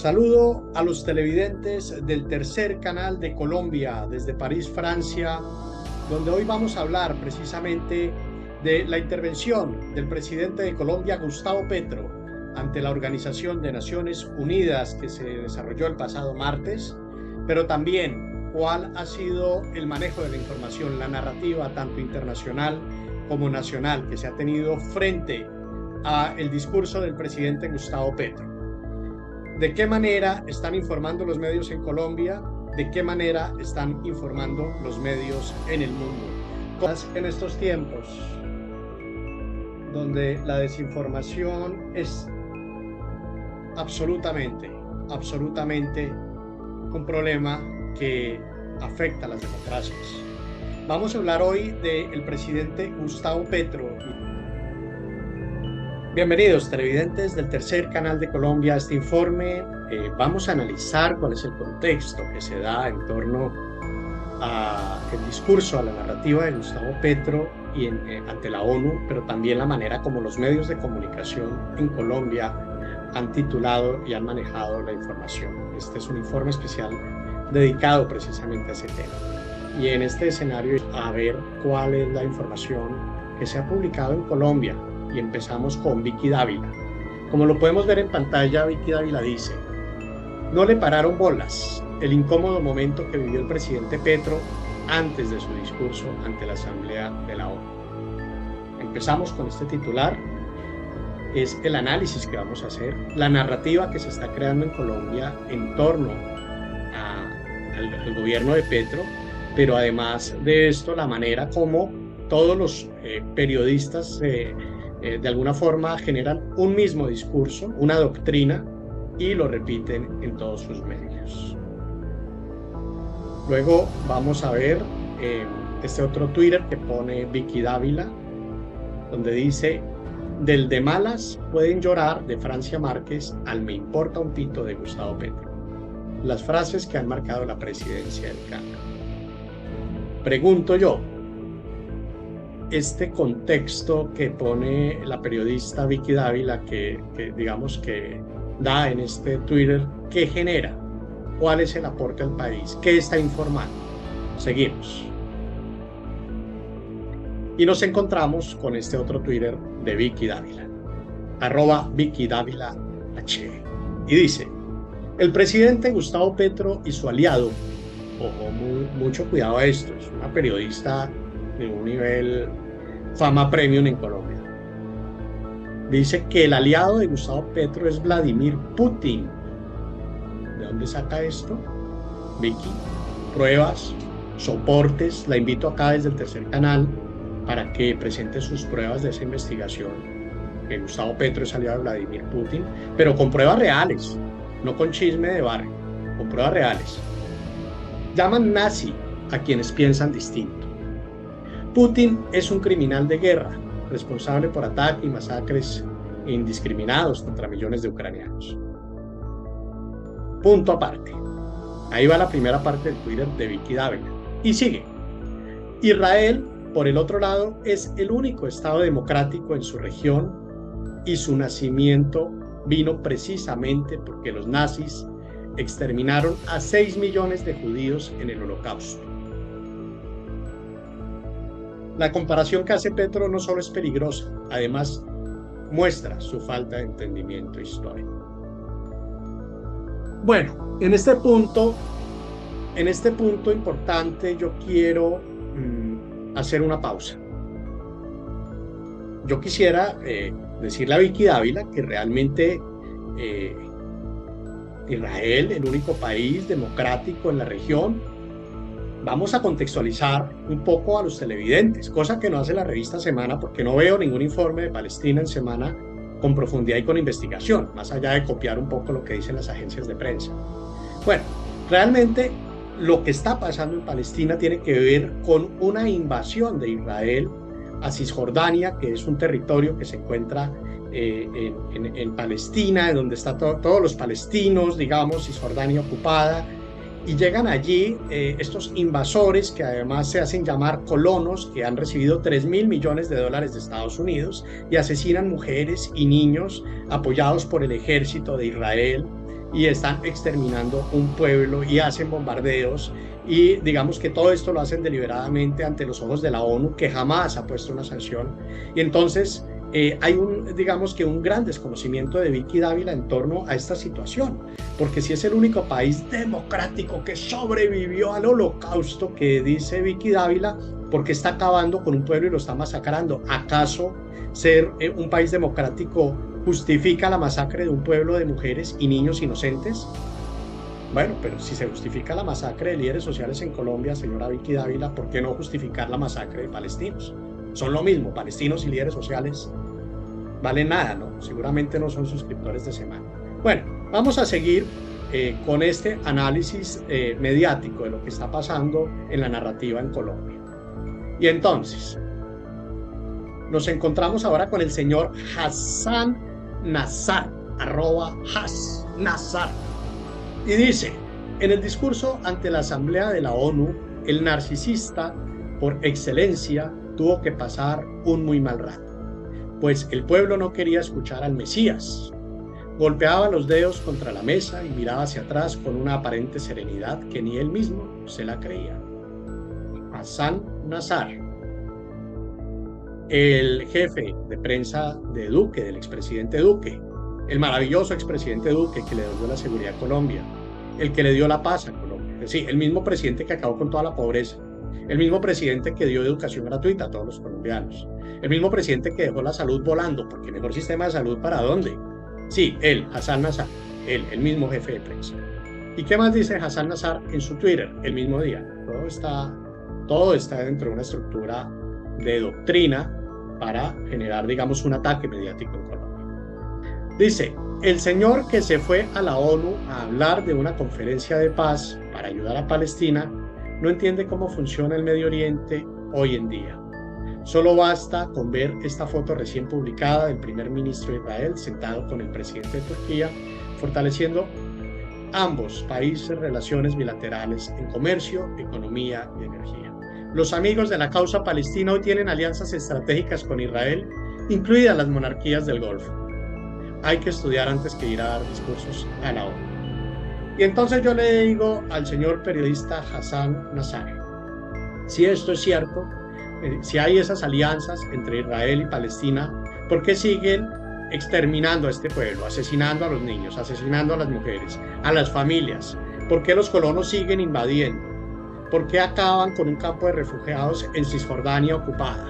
Saludo a los televidentes del tercer canal de Colombia desde París, Francia, donde hoy vamos a hablar precisamente de la intervención del presidente de Colombia, Gustavo Petro, ante la Organización de Naciones Unidas que se desarrolló el pasado martes, pero también cuál ha sido el manejo de la información, la narrativa tanto internacional como nacional que se ha tenido frente al discurso del presidente Gustavo Petro. ¿De qué manera están informando los medios en Colombia? ¿De qué manera están informando los medios en el mundo? En estos tiempos donde la desinformación es absolutamente un problema que afecta a las democracias. Vamos a hablar hoy del presidente Gustavo Petro. Bienvenidos televidentes del tercer canal de Colombia a este informe. Vamos a analizar cuál es el contexto que se da en torno al discurso, a la narrativa de Gustavo Petro y ante la ONU, pero también la manera como los medios de comunicación en Colombia han titulado y han manejado la información. Este es un informe especial dedicado precisamente a ese tema. Y en este escenario a ver cuál es la información que se ha publicado en Colombia. Y empezamos con Vicky Dávila. Como lo podemos ver en pantalla, Vicky Dávila dice: no le pararon bolas el incómodo momento que vivió el presidente Petro antes de su discurso ante la Asamblea de la ONU. Empezamos con este titular. Es el análisis que vamos a hacer, la narrativa que se está creando en Colombia en torno al gobierno de Petro, pero además de esto, la manera como todos los periodistas de alguna forma generan un mismo discurso, una doctrina, y lo repiten en todos sus medios. Luego vamos a ver este otro Twitter que pone Vicky Dávila, donde dice: del de malas pueden llorar, de Francia Márquez al me importa un pito de Gustavo Petro. Las frases que han marcado la presidencia del cambio. Pregunto yo, este contexto que pone la periodista Vicky Dávila, que digamos que da en este Twitter, ¿qué genera? ¿Cuál es el aporte al país? ¿Qué está informando? Seguimos. Y nos encontramos con este otro Twitter de Vicky Dávila, @VickyDávilaH. Y dice: el presidente Gustavo Petro y su aliado, ojo, mucho cuidado a esto, es una periodista de un nivel fama premium en Colombia. Dice que el aliado de Gustavo Petro es Vladimir Putin. ¿De dónde saca esto, Vicky? Pruebas, soportes. La invito acá desde el tercer canal para que presente sus pruebas de esa investigación, que Gustavo Petro es aliado de Vladimir Putin, pero con pruebas reales, no con chisme de barrio, con pruebas reales. Llaman nazi a quienes piensan distinto. Putin es un criminal de guerra, responsable por ataques y masacres indiscriminados contra millones de ucranianos. Punto aparte. Ahí va la primera parte del Twitter de Vicky Dávila. Y sigue. Israel, por el otro lado, es el único Estado democrático en su región y su nacimiento vino precisamente porque los nazis exterminaron a 6 millones de judíos en el Holocausto. La comparación que hace Petro no solo es peligrosa, además muestra su falta de entendimiento histórico. Bueno, en este punto importante yo quiero hacer una pausa. Yo quisiera decirle a Vicky Dávila que realmente Israel, el único país democrático en la región. Vamos a contextualizar un poco a los televidentes, cosa que no hace la revista Semana, porque no veo ningún informe de Palestina en Semana con profundidad y con investigación, más allá de copiar un poco lo que dicen las agencias de prensa. Bueno, realmente lo que está pasando en Palestina tiene que ver con una invasión de Israel a Cisjordania, que es un territorio que se encuentra en Palestina, donde están todos los palestinos, digamos, Cisjordania ocupada. Y llegan allí estos invasores que además se hacen llamar colonos, que han recibido $3.000 millones de Estados Unidos y asesinan mujeres y niños apoyados por el ejército de Israel y están exterminando un pueblo y hacen bombardeos, y digamos que todo esto lo hacen deliberadamente ante los ojos de la ONU, que jamás ha puesto una sanción. Y entonces hay digamos que un gran desconocimiento de Vicky Dávila en torno a esta situación, porque si es el único país democrático que sobrevivió al holocausto que dice Vicky Dávila, ¿por qué está acabando con un pueblo y lo está masacrando? ¿Acaso ser un país democrático justifica la masacre de un pueblo de mujeres y niños inocentes? Bueno, pero si se justifica la masacre de líderes sociales en Colombia, señora Vicky Dávila, ¿por qué no justificar la masacre de palestinos? Son lo mismo, palestinos y líderes sociales valen nada, ¿no? Seguramente no son suscriptores de Semana. Bueno, vamos a seguir con este análisis mediático de lo que está pasando en la narrativa en Colombia. Y entonces, nos encontramos ahora con el señor Hassan Nazar, @HasNazar. Y dice, en el discurso ante la Asamblea de la ONU, el narcisista por excelencia tuvo que pasar un muy mal rato, pues el pueblo no quería escuchar al Mesías. Golpeaba los dedos contra la mesa y miraba hacia atrás con una aparente serenidad que ni él mismo se la creía. Hassan Nazar, el jefe de prensa de Duque, del expresidente Duque, el maravilloso expresidente Duque que le dio la seguridad a Colombia, el que le dio la paz a Colombia, sí, el mismo presidente que acabó con toda la pobreza, el mismo presidente que dio educación gratuita a todos los colombianos, el mismo presidente que dejó la salud volando, porque el mejor sistema de salud ¿para dónde? Sí, él, Hassan Nazar, él, el mismo jefe de prensa. ¿Y qué más dice Hassan Nazar en su Twitter el mismo día? Todo está dentro de una estructura de doctrina para generar, digamos, un ataque mediático en Colombia. Dice, el señor que se fue a la ONU a hablar de una conferencia de paz para ayudar a Palestina no entiende cómo funciona el Medio Oriente hoy en día. Solo basta con ver esta foto recién publicada del primer ministro de Israel sentado con el presidente de Turquía, fortaleciendo ambos países relaciones bilaterales en comercio, economía y energía. Los amigos de la causa palestina hoy tienen alianzas estratégicas con Israel, incluidas las monarquías del Golfo. Hay que estudiar antes que ir a dar discursos a la ONU. Y entonces yo le digo al señor periodista Hassan Nazar, si esto es cierto, si hay esas alianzas entre Israel y Palestina, ¿por qué siguen exterminando a este pueblo, asesinando a los niños, asesinando a las mujeres, a las familias? ¿Por qué los colonos siguen invadiendo? ¿Por qué acaban con un campo de refugiados en Cisjordania ocupada?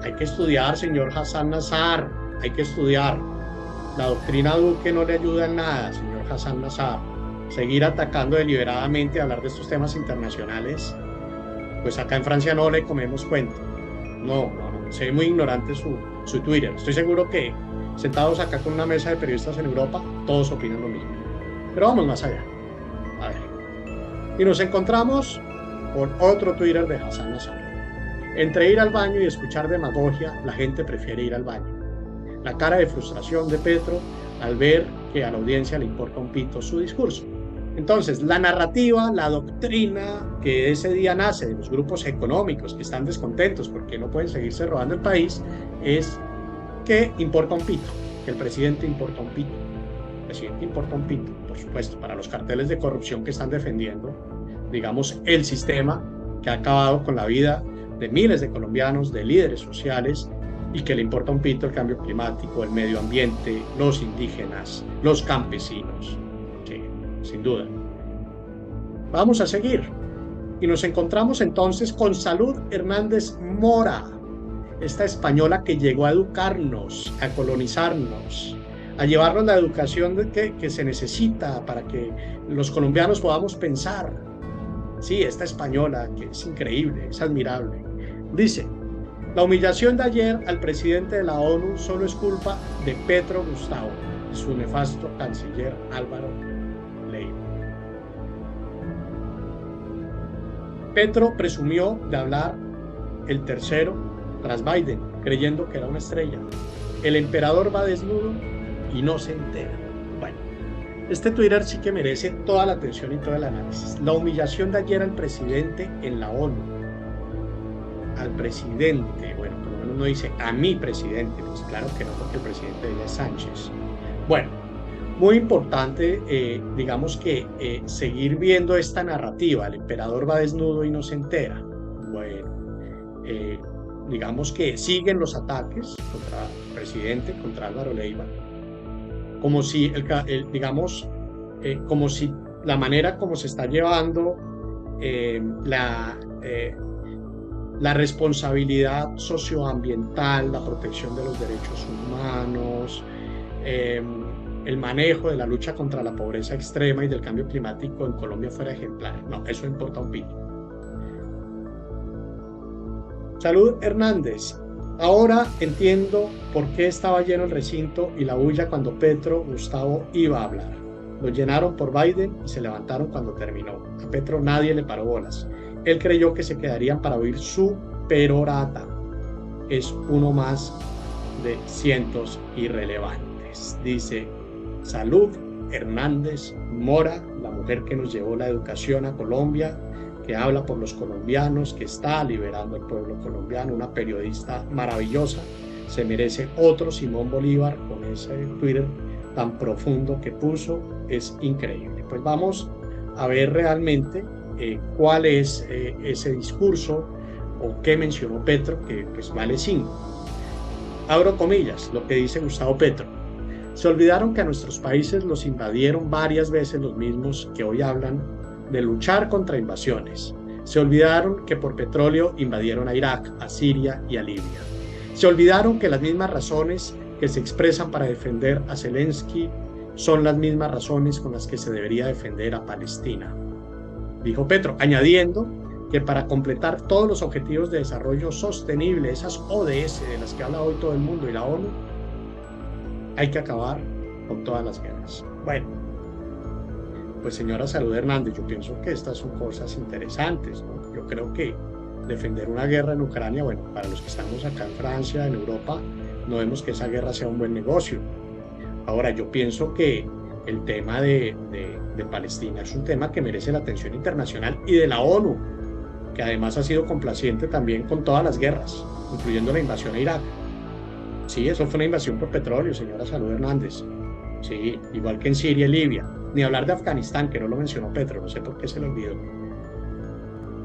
Hay que estudiar, señor Hassan Nazar, hay que estudiar. La doctrina Duque no le ayuda en nada, señor Hassan Nazar. Seguir atacando deliberadamente, hablar de estos temas internacionales, pues acá en Francia no le comemos cuento. No, se ve muy ignorante su Twitter. Estoy seguro que sentados acá con una mesa de periodistas en Europa, todos opinan lo mismo. Pero vamos más allá. A ver. Y nos encontramos con otro Twitter de Hassan Nazar. Entre ir al baño y escuchar demagogia, la gente prefiere ir al baño. La cara de frustración de Petro al ver que a la audiencia le importa un pito su discurso. Entonces, la narrativa, la doctrina que ese día nace de los grupos económicos que están descontentos porque no pueden seguirse robando el país es que importa un pito, que el presidente importa un pito. El presidente importa un pito, por supuesto, para los carteles de corrupción que están defendiendo, digamos, el sistema que ha acabado con la vida de miles de colombianos, de líderes sociales, y que le importa un pito el cambio climático, el medio ambiente, los indígenas, los campesinos. Sí, sin duda. Vamos a seguir. Y nos encontramos entonces con Salud Hernández Mora, esta española que llegó a educarnos, a colonizarnos, a llevarnos la educación que se necesita para que los colombianos podamos pensar. Sí, esta española que es increíble, es admirable. Dice, la humillación de ayer al presidente de la ONU solo es culpa de Petro Gustavo y su nefasto canciller Álvaro Leiva. Petro presumió de hablar el tercero tras Biden, creyendo que era una estrella. El emperador va desnudo y no se entera. Bueno, este Twitter sí que merece toda la atención y todo el análisis. La humillación de ayer al presidente en la ONU. Al presidente, bueno, por lo menos no dice a mi presidente, pues claro que no, porque el presidente es Sánchez. Bueno, Muy importante, digamos que seguir viendo esta narrativa. El emperador va desnudo y no se entera. Bueno, digamos que siguen los ataques contra el presidente, contra Álvaro Leiva, como si, como si la manera como se está llevando la responsabilidad socioambiental, la protección de los derechos humanos, el manejo de la lucha contra la pobreza extrema y del cambio climático en Colombia fuera ejemplar. No, eso importa un pito. Salud Hernández. Ahora entiendo por qué estaba lleno el recinto y la bulla cuando Petro Gustavo iba a hablar. Lo llenaron por Biden y se levantaron cuando terminó. A Petro nadie le paró bolas. Él creyó que se quedarían para oír su perorata. Es uno más de cientos irrelevantes. Dice Salud Hernández Mora, la mujer que nos llevó la educación a Colombia, que habla por los colombianos, que está liberando al pueblo colombiano, una periodista maravillosa. Se merece otro Simón Bolívar con ese Twitter tan profundo que puso. Es increíble. Pues vamos a ver realmente cuál es ese discurso o qué mencionó Petro, que pues vale 5. Abro comillas, lo que dice Gustavo Petro. Se olvidaron que a nuestros países los invadieron varias veces los mismos que hoy hablan de luchar contra invasiones. Se olvidaron que por petróleo invadieron a Irak, a Siria y a Libia. Se olvidaron que las mismas razones que se expresan para defender a Zelensky son las mismas razones con las que se debería defender a Palestina, dijo Petro, añadiendo que para completar todos los objetivos de desarrollo sostenible, esas ODS de las que habla hoy todo el mundo y la ONU, hay que acabar con todas las guerras. Bueno, pues señora Salud Hernández, yo pienso que estas son cosas interesantes, ¿no? Yo creo que defender una guerra en Ucrania, bueno, para los que estamos acá en Francia, en Europa, no vemos que esa guerra sea un buen negocio. Ahora, yo pienso que el tema de Palestina es un tema que merece la atención internacional y de la ONU, que además ha sido complaciente también con todas las guerras, incluyendo la invasión a Irak. Sí, eso fue una invasión por petróleo, señora Salud Hernández. Sí, igual que en Siria y Libia. Ni hablar de Afganistán, que no lo mencionó Petro, no sé por qué se lo olvidó.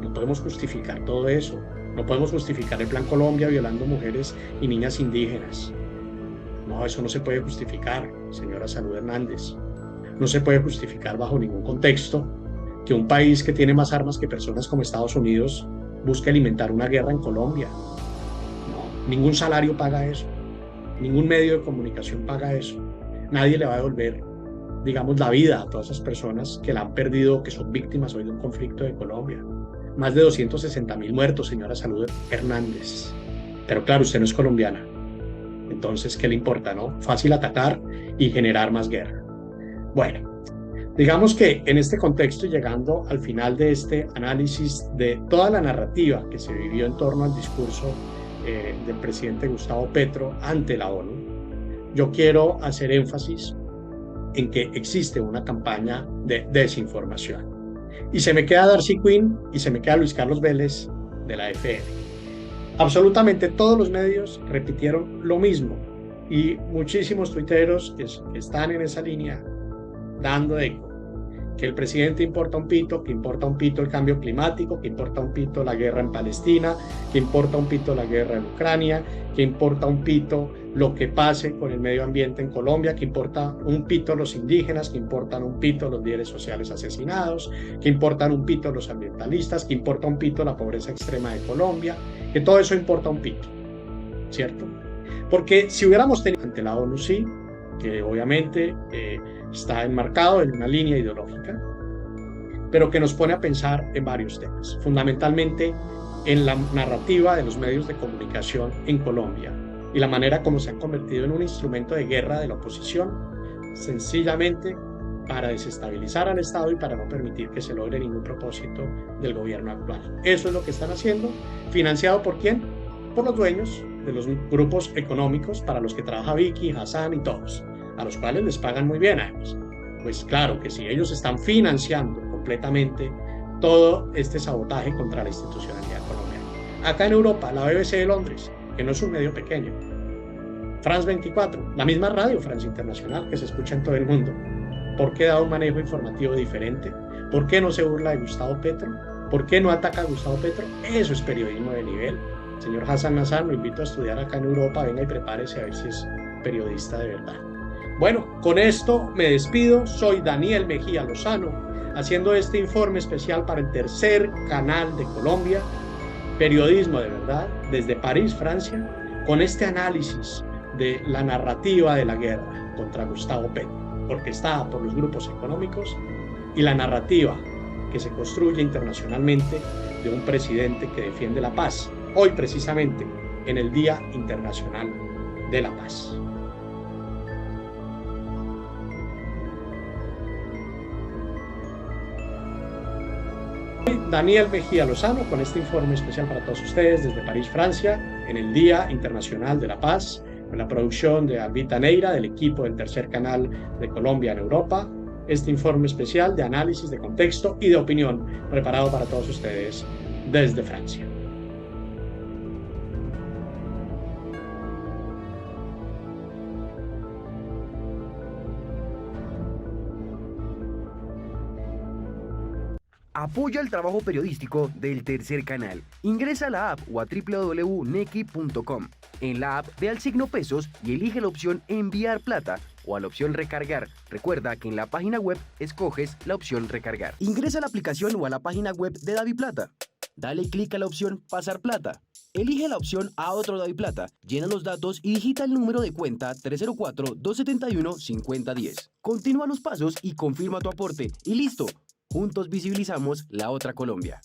No podemos justificar todo eso. No podemos justificar el Plan Colombia violando mujeres y niñas indígenas. No, eso no se puede justificar, señora Salud Hernández. No se puede justificar bajo ningún contexto que un país que tiene más armas que personas como Estados Unidos busque alimentar una guerra en Colombia. No, ningún salario paga eso. Ningún medio de comunicación paga eso. Nadie le va a devolver, digamos, la vida a todas esas personas que la han perdido, que son víctimas hoy de un conflicto de Colombia. Más de 260.000 muertos, señora Salud Hernández. Pero claro, usted no es colombiana. Entonces, ¿qué le importa, no? Fácil atacar y generar más guerra. Bueno, digamos que en este contexto, llegando al final de este análisis de toda la narrativa que se vivió en torno al discurso del presidente Gustavo Petro ante la ONU, yo quiero hacer énfasis en que existe una campaña de desinformación. Y se me queda Darcy Quinn y se me queda Luis Carlos Vélez de la FM. Absolutamente todos los medios repitieron lo mismo y muchísimos tuiteros que están en esa línea dando eco. Que el presidente importa un pito, que importa un pito el cambio climático, que importa un pito la guerra en Palestina, que importa un pito la guerra en Ucrania, que importa un pito lo que pase con el medio ambiente en Colombia, que importa un pito los indígenas, que importan un pito los líderes sociales asesinados, que importan un pito los ambientalistas, que importa un pito la pobreza extrema de Colombia, que todo eso importa un pito, ¿cierto? Porque si hubiéramos tenido ante la ONU, sí, que obviamente está enmarcado en una línea ideológica, pero que nos pone a pensar en varios temas, fundamentalmente en la narrativa de los medios de comunicación en Colombia y la manera como se han convertido en un instrumento de guerra de la oposición, sencillamente para desestabilizar al Estado y para no permitir que se logre ningún propósito del gobierno actual. Eso es lo que están haciendo, financiado ¿por quién? Por los dueños de los grupos económicos para los que trabaja Vicky, Hassan y todos, a los cuales les pagan muy bien además. Pues claro que si ellos están financiando completamente todo este sabotaje contra la institucionalidad colombiana. Acá en Europa, la BBC de Londres, que no es un medio pequeño, France 24, la misma radio France Internacional que se escucha en todo el mundo. ¿Por qué da un manejo informativo diferente? ¿Por qué no se burla de Gustavo Petro? ¿Por qué no ataca a Gustavo Petro? Eso es periodismo de nivel. Señor Hassan Nasser, lo invito a estudiar acá en Europa, venga y prepárese a ver si es periodista de verdad. Bueno, con esto me despido. Soy Daniel Mejía Lozano, haciendo este informe especial para el tercer canal de Colombia, periodismo de verdad, desde París, Francia, con este análisis de la narrativa de la guerra contra Gustavo Petro, orquestada por los grupos económicos, y la narrativa que se construye internacionalmente de un presidente que defiende la paz, hoy precisamente en el Día Internacional de la Paz. Daniel Mejía Lozano con este informe especial para todos ustedes desde París, Francia, en el Día Internacional de la Paz, con la producción de Albita Neira, del equipo del tercer canal de Colombia en Europa. Este informe especial de análisis, de contexto y de opinión preparado para todos ustedes desde Francia. Apoya el trabajo periodístico del tercer canal. Ingresa a la app o a www.nequi.com. En la app ve al signo pesos y elige la opción enviar plata o a la opción recargar. Recuerda que en la página web escoges la opción recargar. Ingresa a la aplicación o a la página web de DaviPlata. Dale clic a la opción pasar plata. Elige la opción a otro DaviPlata, llena los datos y digita el número de cuenta 304-271-5010. Continúa los pasos y confirma tu aporte y listo. Juntos visibilizamos la otra Colombia.